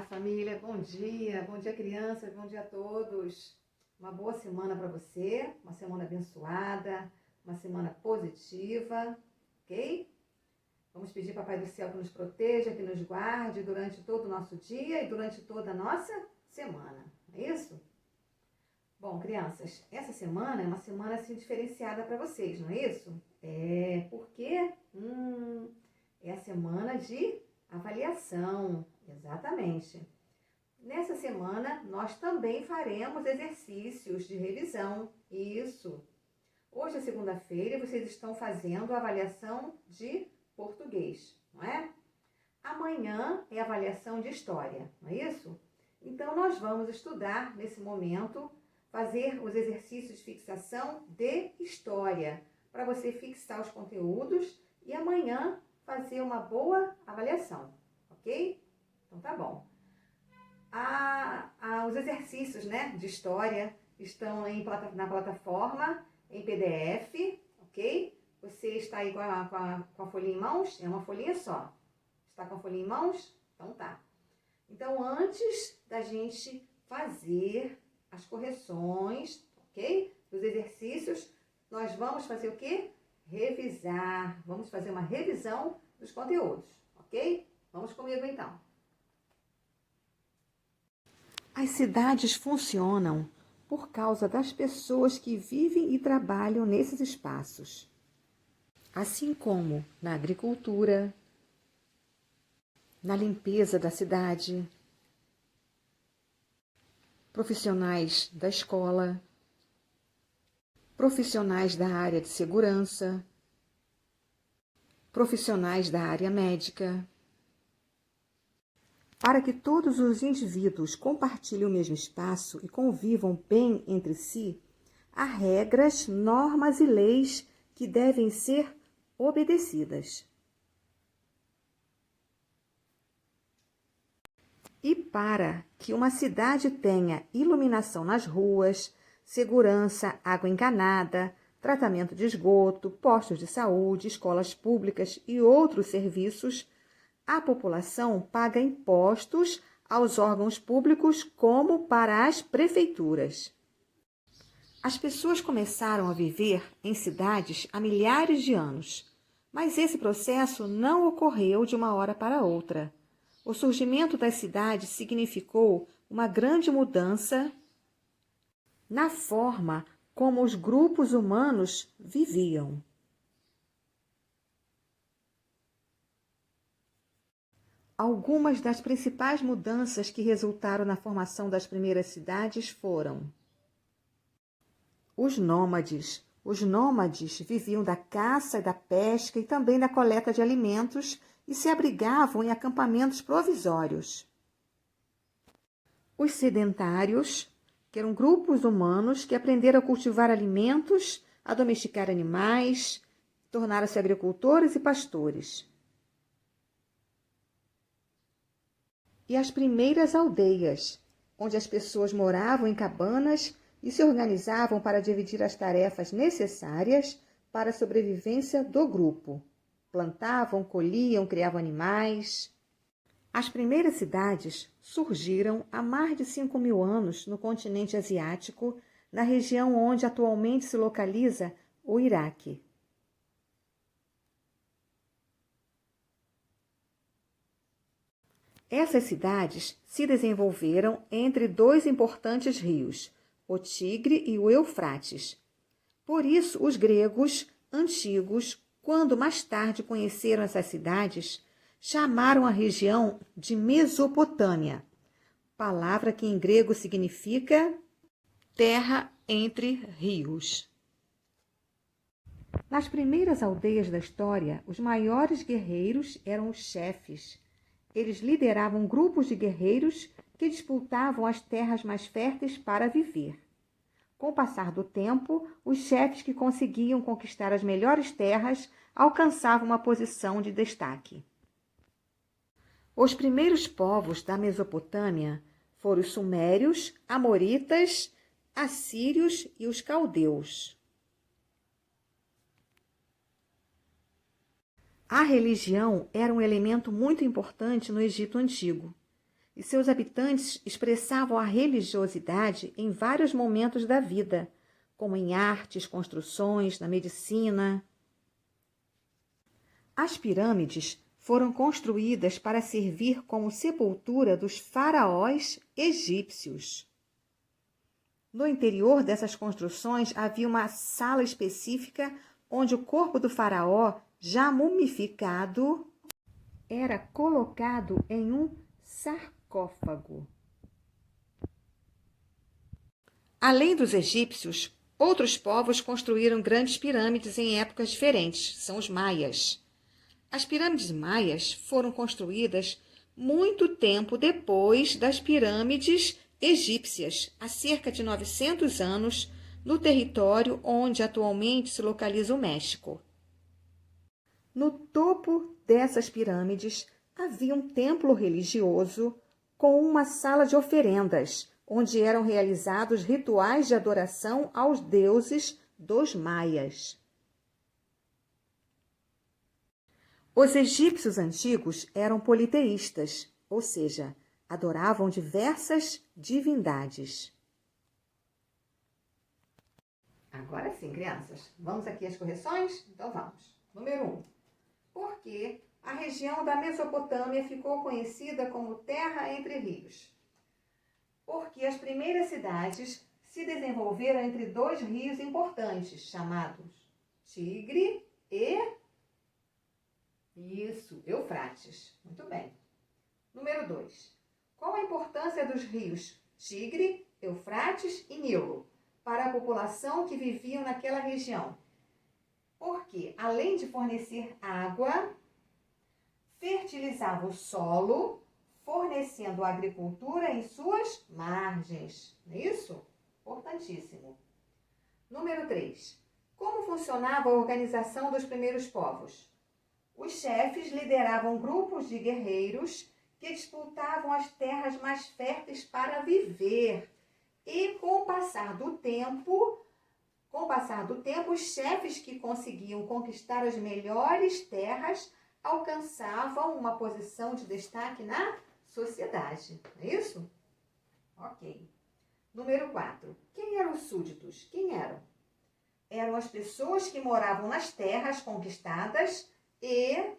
Olá, família, bom dia, crianças, bom dia a todos. Uma boa semana para você, uma semana abençoada, uma semana positiva, ok? Vamos pedir Papai do Céu que nos proteja, que nos guarde durante todo o nosso dia e durante toda a nossa semana, não é isso? Bom, crianças, essa semana é uma semana assim diferenciada para vocês, não é isso? Porque é a semana de avaliação, exatamente. Nessa semana, nós também faremos exercícios de revisão, isso. Hoje é segunda-feira e vocês estão fazendo a avaliação de português, não é? Amanhã é avaliação de história, não é isso? Então, nós vamos estudar, nesse momento, fazer os exercícios de fixação de história, para você fixar os conteúdos e amanhã fazer uma boa avaliação, ok? Então, tá bom. Os exercícios, né, de história estão na plataforma, em PDF, ok? Você está aí com a folhinha em mãos? É uma folhinha só. Está com a folhinha em mãos? Então tá. Então, antes da gente fazer as correções, ok? Dos exercícios, nós vamos fazer o quê? Revisar. Vamos fazer uma revisão dos conteúdos, ok? Vamos comigo então. As cidades funcionam por causa das pessoas que vivem e trabalham nesses espaços. Assim como na agricultura, na limpeza da cidade, profissionais da escola, profissionais da área de segurança, profissionais da área médica. Para que todos os indivíduos compartilhem o mesmo espaço e convivam bem entre si, há regras, normas e leis que devem ser obedecidas. E para que uma cidade tenha iluminação nas ruas, segurança, água encanada, tratamento de esgoto, postos de saúde, escolas públicas e outros serviços, a população paga impostos aos órgãos públicos como para as prefeituras. As pessoas começaram a viver em cidades há milhares de anos, mas esse processo não ocorreu de uma hora para outra. O surgimento das cidades significou uma grande mudança na forma como os grupos humanos viviam. Algumas das principais mudanças que resultaram na formação das primeiras cidades foram: os nômades. Os nômades viviam da caça e da pesca e também da coleta de alimentos e se abrigavam em acampamentos provisórios. Os sedentários, que eram grupos humanos que aprenderam a cultivar alimentos, a domesticar animais, tornaram-se agricultores e pastores. E as primeiras aldeias, onde as pessoas moravam em cabanas e se organizavam para dividir as tarefas necessárias para a sobrevivência do grupo. Plantavam, colhiam, criavam animais. As primeiras cidades surgiram há mais de 5.000 anos no continente asiático, na região onde atualmente se localiza o Iraque. Essas cidades se desenvolveram entre dois importantes rios, o Tigre e o Eufrates. Por isso, os gregos antigos, quando mais tarde conheceram essas cidades, chamaram a região de Mesopotâmia, palavra que em grego significa terra entre rios. Nas primeiras aldeias da história, os maiores guerreiros eram os chefes. Eles lideravam grupos de guerreiros que disputavam as terras mais férteis para viver. Com o passar do tempo, os chefes que conseguiam conquistar as melhores terras alcançavam uma posição de destaque. Os primeiros povos da Mesopotâmia foram os sumérios, amoritas, assírios e os caldeus. A religião era um elemento muito importante no Egito Antigo. e seus habitantes expressavam a religiosidade em vários momentos da vida, como em artes, construções, na medicina. As pirâmides foram construídas para servir como sepultura dos faraós egípcios. No interior dessas construções havia uma sala específica onde o corpo do faraó, já mumificado, era colocado em um sarcófago. Além dos egípcios, outros povos construíram grandes pirâmides em épocas diferentes, são os maias. As pirâmides maias foram construídas muito tempo depois das pirâmides egípcias, há cerca de 900 anos, no território onde atualmente se localiza o México. No topo dessas pirâmides havia um templo religioso com uma sala de oferendas, onde eram realizados rituais de adoração aos deuses dos maias. Os egípcios antigos eram politeístas, ou seja, adoravam diversas divindades. Agora sim, crianças, vamos aqui às correções? Então vamos. Número 1. Por que a região da Mesopotâmia ficou conhecida como Terra entre Rios? Porque as primeiras cidades se desenvolveram entre dois rios importantes, chamados Tigre e Eufrates. Muito bem. Número 2. Qual a importância dos rios Tigre, Eufrates e Nilo para a população que vivia naquela região? Porque, além de fornecer água, fertilizava o solo, fornecendo agricultura em suas margens. Não é isso? Importantíssimo. Número 3. Como funcionava a organização dos primeiros povos? Os chefes lideravam grupos de guerreiros que disputavam as terras mais férteis para viver. E com o passar do tempo, os chefes que conseguiam conquistar as melhores terras alcançavam uma posição de destaque na sociedade. Não é isso? Ok. Número 4. Quem eram os súditos? Quem eram? Eram as pessoas que moravam nas terras conquistadas e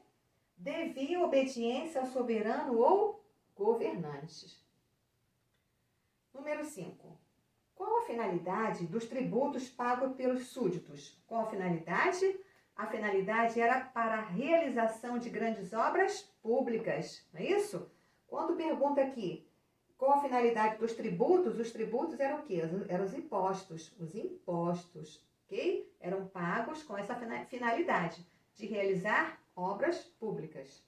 deviam obediência ao soberano ou governante. Número 5. Qual a finalidade dos tributos pagos pelos súditos? Qual a finalidade? A finalidade era para a realização de grandes obras públicas, não é isso? Quando pergunta aqui, qual a finalidade dos tributos? Os tributos eram o quê? Eram os impostos. Os impostos, ok? Eram pagos com essa finalidade de realizar obras públicas.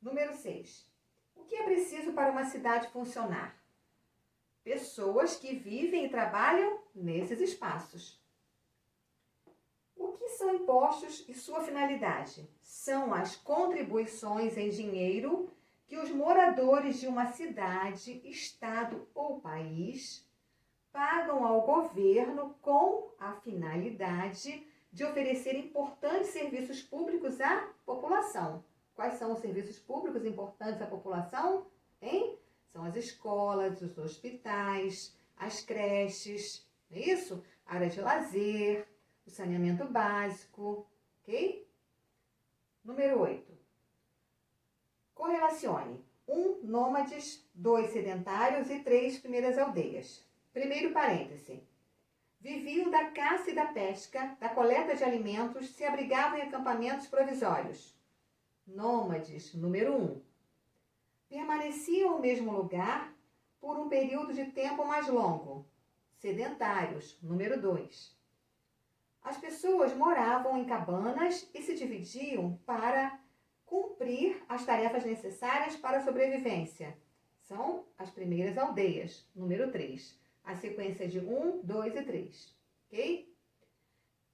Número 6. O que é preciso para uma cidade funcionar? Pessoas que vivem e trabalham nesses espaços. O que são impostos e sua finalidade? São as contribuições em dinheiro que os moradores de uma cidade, estado ou país pagam ao governo com a finalidade de oferecer importantes serviços públicos à população. Quais são os serviços públicos importantes à população? São as escolas, os hospitais, as creches, não é isso? Área de lazer, o saneamento básico, ok? Número 8. Correlacione. 1, nômades, 2, sedentários e 3, primeiras aldeias. Primeiro parêntese. Viviam da caça e da pesca, da coleta de alimentos, se abrigavam em acampamentos provisórios. Nômades, número 1. Permaneciam no mesmo lugar por um período de tempo mais longo. Sedentários, número 2. As pessoas moravam em cabanas e se dividiam para cumprir as tarefas necessárias para a sobrevivência. São as primeiras aldeias, número 3. A sequência de 1, 2 e 3. Ok?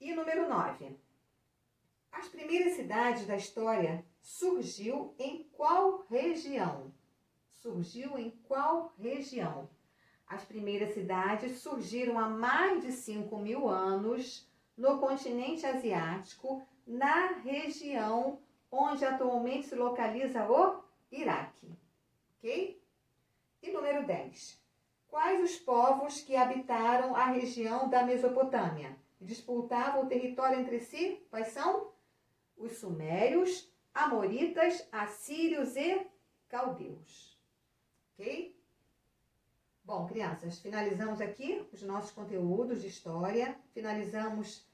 E número 9. As primeiras cidades da história surgiu em qual região? As primeiras cidades surgiram há mais de 5.000 anos no continente asiático, na região onde atualmente se localiza o Iraque. Ok? 10. Quais os povos que habitaram a região da Mesopotâmia e disputavam o território entre si? Quais são? Os sumérios, amoritas, assírios e caldeus. Ok? Bom, crianças, finalizamos aqui os nossos conteúdos de história, finalizamos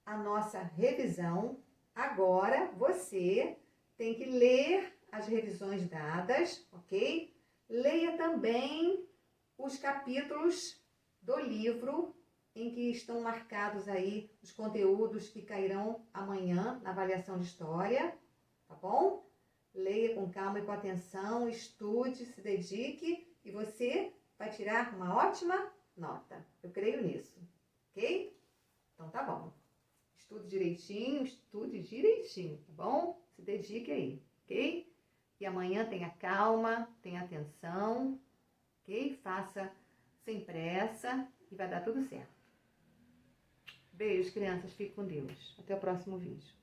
a nossa revisão. Agora você tem que ler as revisões dadas, ok? Leia também os capítulos do livro em que estão marcados aí os conteúdos que cairão amanhã na avaliação de história, tá bom? Leia com calma e com atenção, estude, se dedique e você vai tirar uma ótima nota. Eu creio nisso, ok? Então tá bom. Estude direitinho, tá bom? Se dedique aí, ok? E amanhã tenha calma, tenha atenção, ok? Faça sem pressa e vai dar tudo certo. Beijos, crianças. Fique com Deus. Até o próximo vídeo.